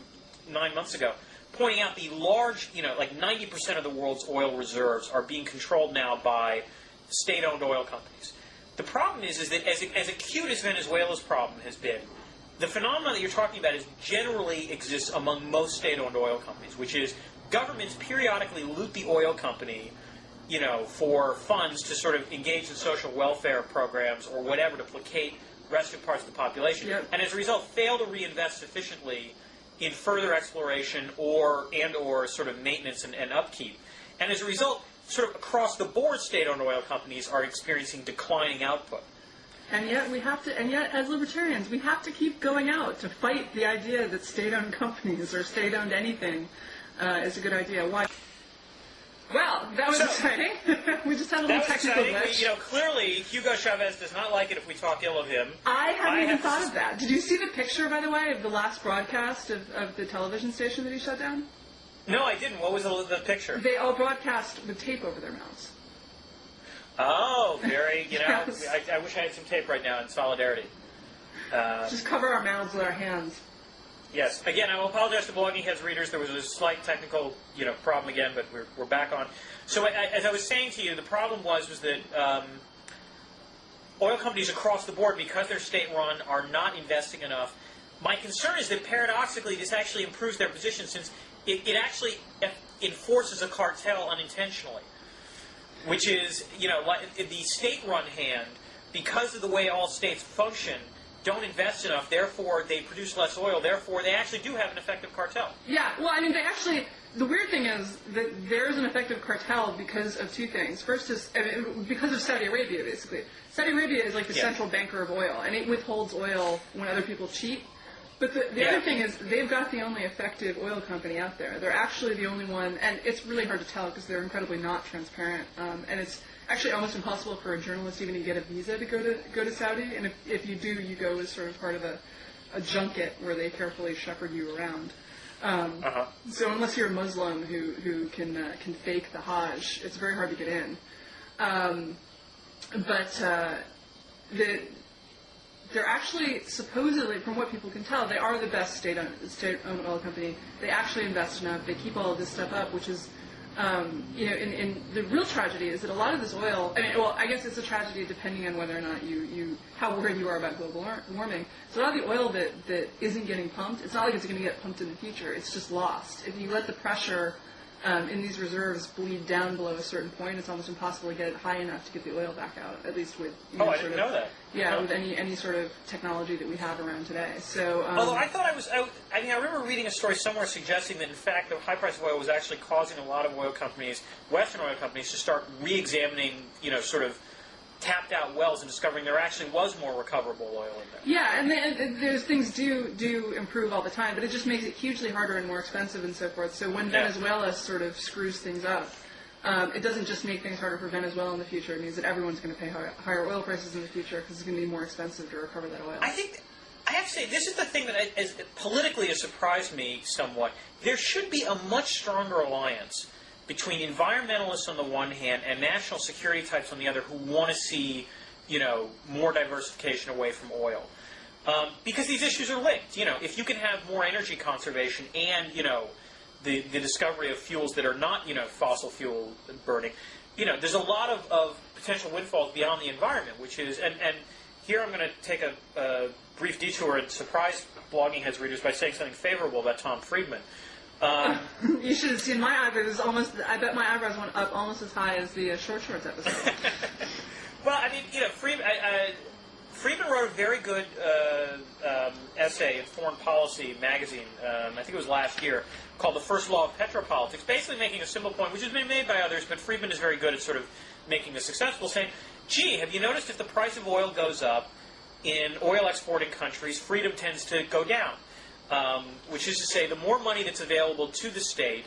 9 months ago, pointing out the large, like 90% of the world's oil reserves are being controlled now by state-owned oil companies. The problem is that as acute as Venezuela's problem has been, the phenomenon that you're talking about generally exists among most state-owned oil companies, which is governments periodically loot the oil company, for funds to sort of engage in social welfare programs or whatever to placate restive parts of the population, and as a result fail to reinvest sufficiently in further exploration or sort of maintenance and upkeep. And as a result, sort of across the board, state-owned oil companies are experiencing declining output. And yet as libertarians, we have to keep going out to fight the idea that state-owned companies or state-owned anything is a good idea. Why? Well, that was exciting. We just had a little technical glitch. Clearly, Hugo Chavez does not like it if we talk ill of him. I hadn't even thought of that. Did you see the picture, by the way, of the last broadcast of the television station that he shut down? No, I didn't. What was the picture? They all broadcast with tape over their mouths. Oh, very, Yes. I wish I had some tape right now in solidarity. Just cover our mouths with our hands. Yes. Again, I will apologize to Blogging Heads readers. There was a slight technical, problem again, but we're back on. So as I was saying to you, the problem was that oil companies across the board, because they're state-run, are not investing enough. My concern is that paradoxically, this actually improves their position, since it actually enforces a cartel unintentionally, which is, like the state-run hand, because of the way all states function, don't invest enough, therefore they produce less oil, therefore they actually do have an effective cartel. Yeah, well, I mean, the weird thing is that there's an effective cartel because of two things. First is, because of Saudi Arabia, basically. Saudi Arabia is like the central banker of oil, and it withholds oil when other people cheat. But the other thing is, they've got the only effective oil company out there. They're actually the only one, and it's really hard to tell because they're incredibly not transparent, and it's actually almost impossible for a journalist even to get a visa to go to Saudi. And if you do, you go as sort of part of a junket where they carefully shepherd you around. So unless you're a Muslim who can fake the Hajj, it's very hard to get in. They're actually, supposedly, from what people can tell, they are the best state-owned oil company. They actually invest enough. They keep all of this stuff up, which is, in the real tragedy is that a lot of this oil, I guess it's a tragedy depending on whether or not how worried you are about global warming. So a lot of the oil that isn't getting pumped, it's not like it's going to get pumped in the future. It's just lost. If you let the pressure in these reserves bleed down below a certain point, it's almost impossible to get it high enough to get the oil back out, at least with I didn't know that. Yeah, with any sort of technology that we have around today. So, although I thought I remember reading a story somewhere suggesting that in fact the high price of oil was actually causing a lot of oil companies, Western oil companies, to start re-examining, sort of tapped out wells and discovering there actually was more recoverable oil in there. Yeah, and those things do improve all the time, but it just makes it hugely harder and more expensive and so forth. So when Venezuela sort of screws things up, it doesn't just make things harder for Venezuela in the future. It means that everyone's going to pay higher oil prices in the future because it's going to be more expensive to recover that oil. I have to say, this is the thing that politically has surprised me somewhat. There should be a much stronger alliance between environmentalists on the one hand and national security types on the other who want to see, more diversification away from oil. Because these issues are linked. If you can have more energy conservation and, the discovery of fuels that are not, fossil fuel burning, there's a lot of potential windfalls beyond the environment, which is, and here I'm going to take a brief detour and surprise Blogging Heads readers by saying something favorable about Tom Friedman. You should have seen my eyebrows. I bet my eyebrows went up almost as high as the Short Shorts episode. Well, Friedman wrote a very good essay in Foreign Policy magazine, I think it was last year, called The First Law of Petropolitics, basically making a simple point, which has been made by others, but Friedman is very good at sort of making this successful, saying gee, have you noticed if the price of oil goes up in oil exporting countries, freedom tends to go down? Which is to say, the more money that's available to the state,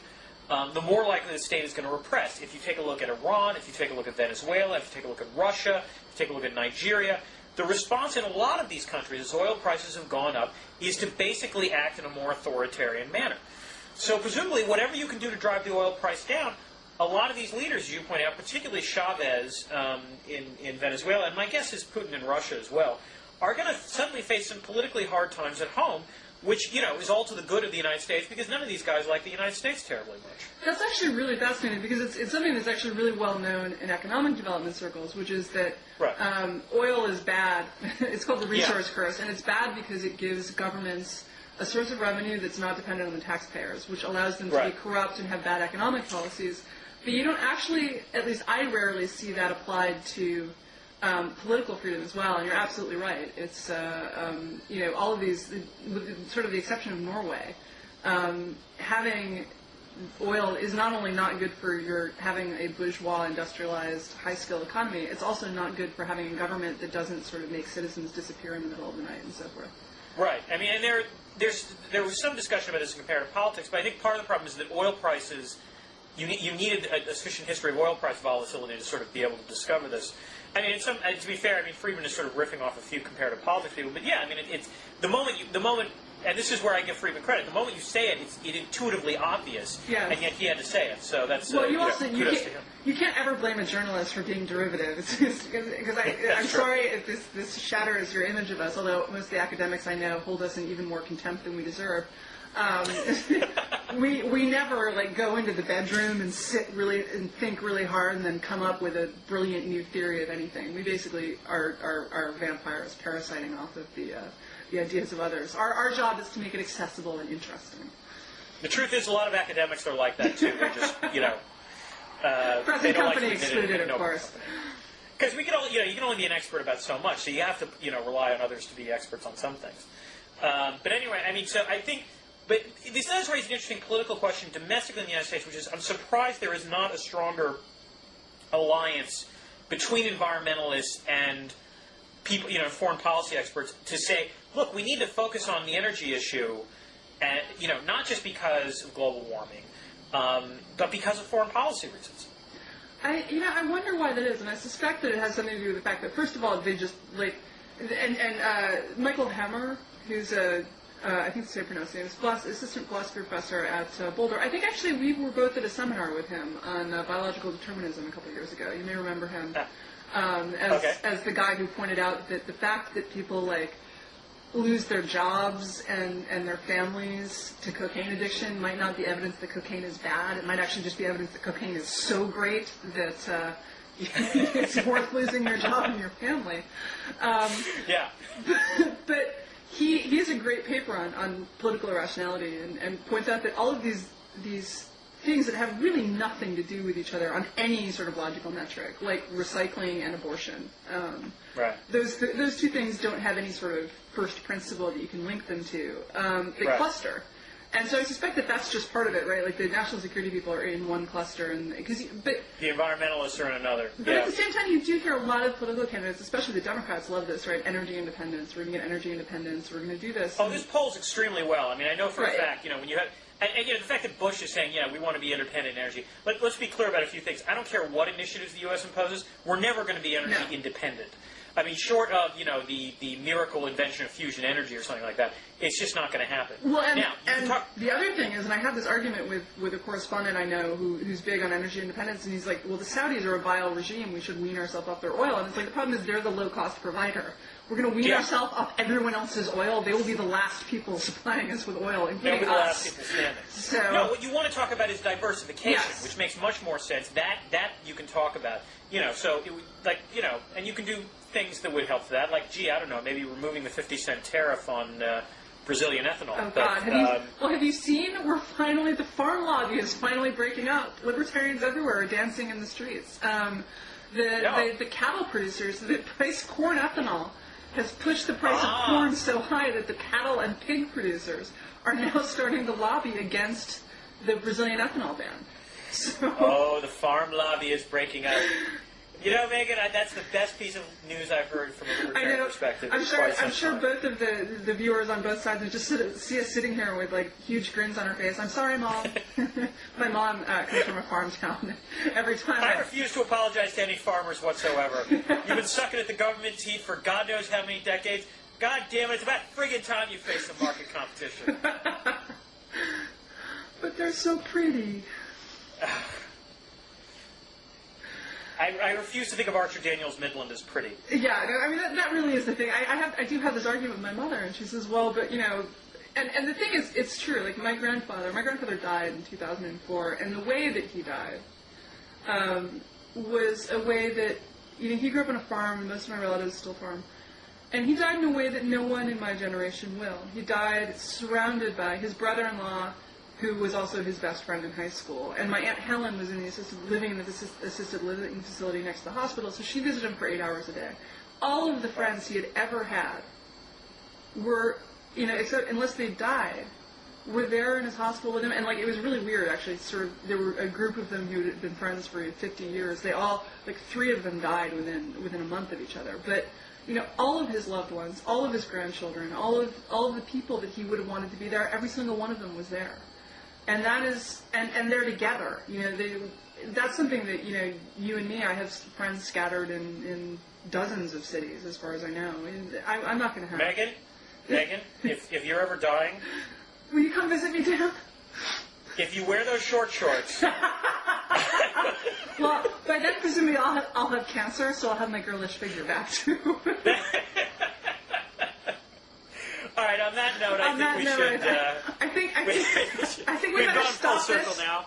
the more likely the state is going to repress. If you take a look at Iran, if you take a look at Venezuela, if you take a look at Russia, if you take a look at Nigeria, the response in a lot of these countries, as oil prices have gone up, is to basically act in a more authoritarian manner. So presumably, whatever you can do to drive the oil price down, a lot of these leaders, as you point out, particularly Chavez in Venezuela, and my guess is Putin in Russia as well, are going to suddenly face some politically hard times at home, which, is all to the good of the United States, because none of these guys like the United States terribly much. That's actually really fascinating, because it's something that's actually really well known in economic development circles, which is that oil is bad. It's called the resource curse, and it's bad because it gives governments a source of revenue that's not dependent on the taxpayers, which allows them to be corrupt and have bad economic policies. But you don't actually, at least I rarely see that applied to political freedom as well, and you're absolutely right. It's, all of these, with sort of the exception of Norway, having oil is not only not good for your having a bourgeois, industrialized, high-skill economy, it's also not good for having a government that doesn't sort of make citizens disappear in the middle of the night and so forth. Right. I mean, and there was some discussion about this in comparative politics, but I think part of the problem is that oil prices, you needed a sufficient history of oil price volatility to sort of be able to discover this. I mean, to be fair, Friedman is sort of riffing off a few comparative politics people, but yeah, it's the moment, and this is where I give Friedman credit. The moment you say it, it's intuitively obvious, and yet he had to say it. So that's kudos to him. You can't ever blame a journalist for being derivative. Because I'm sorry if this shatters your image of us. Although most of the academics I know hold us in even more contempt than we deserve. We never go into the bedroom and sit really and think really hard and then come up with a brilliant new theory of anything. We basically are vampires parasiting off of the ideas of others. Our job is to make it accessible and interesting. The truth is, a lot of academics are like that too. They're just present company excluded, of course. Because we can only you can only be an expert about so much, so you have to rely on others to be experts on some things. But anyway, so I think. But this does raise an interesting political question domestically in the United States, which is I'm surprised there is not a stronger alliance between environmentalists and people, foreign policy experts to say, look, we need to focus on the energy issue, and, not just because of global warming, but because of foreign policy reasons. I wonder why that is, and I suspect that it has something to do with the fact that, first of all, they just, Michael Hammer, who's I think that's how you pronounce his name, assistant philosophy professor at Boulder. I think actually we were both at a seminar with him on biological determinism a couple of years ago. You may remember him as the guy who pointed out that the fact that people lose their jobs and their families to cocaine addiction might not be evidence that cocaine is bad. It might actually just be evidence that cocaine is so great that it's worth losing your job and your family. But he has a great paper on political irrationality and points out that all of these things that have really nothing to do with each other on any sort of logical metric, like recycling and abortion, those two things don't have any sort of first principle that you can link them to. They cluster. And so I suspect that that's just part of it, right? Like the national security people are in one cluster, but the environmentalists are in another. But at the same time, you do hear a lot of political candidates, especially the Democrats, love this, right? Energy independence. We're going to get energy independence. We're going to do this. Oh, this polls extremely well. I know for a fact, when you have. And the fact that Bush is saying, we want to be independent in energy. Let's be clear about a few things. I don't care what initiatives the U.S. imposes. We're never going to be energy independent. Short of, the miracle invention of fusion energy or something like that, it's just not going to happen. Well, and the other thing is, and I have this argument with a correspondent I know who's big on energy independence, and he's like, well, the Saudis are a vile regime. We should wean ourselves off their oil. And it's like, the problem is they're the low-cost provider. We're going to wean ourselves off everyone else's oil. They will be the last people supplying us with oil, including us. They'll be the last people standing. No, what you want to talk about is diversification, which makes much more sense. That you can talk about. So it would, and you can do things that would help for that, I don't know, maybe removing the 50-cent tariff on Brazilian ethanol. Oh, God. Have you seen? The farm lobby is finally breaking up. Libertarians everywhere are dancing in the streets. The cattle producers that price corn ethanol has pushed the price of corn so high that the cattle and pig producers are now starting to lobby against the Brazilian ethanol ban. So, the farm lobby is breaking up. You know, Megan, that's the best piece of news I've heard from a libertarian perspective. I'm sure both of the viewers on both sides would just see us sitting here with like huge grins on our face. I'm sorry, Mom. My mom comes from a farm town. Every time I refuse to apologize to any farmers whatsoever. You've been sucking at the government teeth for God knows how many decades. God damn it, it's about friggin' time you face some market competition. But they're so pretty. I refuse to think of Archer Daniels Midland as pretty. Yeah, no, I mean that really is the thing. I do have this argument with my mother, and she says, well, but you know, and the thing is, it's true. Like my grandfather died in 2004, and the way that he died was a way that, you know, he grew up on a farm, and most of my relatives still farm, and he died in a way that no one in my generation will. He died surrounded by his brother-in-law, who was also his best friend in high school. And my Aunt Helen was living in the assisted living facility next to the hospital, so she visited him for 8 hours a day. All of the friends he had ever had were, you know, except unless they died, were there in his hospital with him. And like, it was really weird, actually. Sort of, there were a group of them who had been friends for 50 years. They all, like 3 of them died within a month of each other. But you know, all of his loved ones, all of his grandchildren, all of the people that he would have wanted to be there, every single one of them was there. And that is, and they're together. You know, that's something that, you know, you and me, I have friends scattered in dozens of cities, as far as I know. I'm not going to have. Megan, if you're ever dying, will you come visit me, Dan? If you wear those short shorts. Well, by then, presumably, I'll have cancer, so I'll have my girlish figure back too. All right. On that note, I think we better stop this. Now.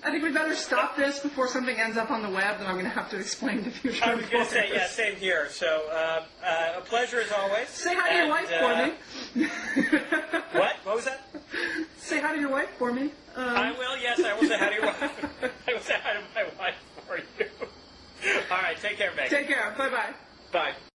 I think we better stop this before something ends up on the web that I'm going to have to explain to future. I was going to say, yeah, same here. So, a pleasure as always. Say hi to your wife for me. What? What was that? Say hi to your wife for me. I will. Yes, I will say hi to your wife. I will say hi to my wife for you. All right. Take care, Megan. Take care. Bye-bye. Bye.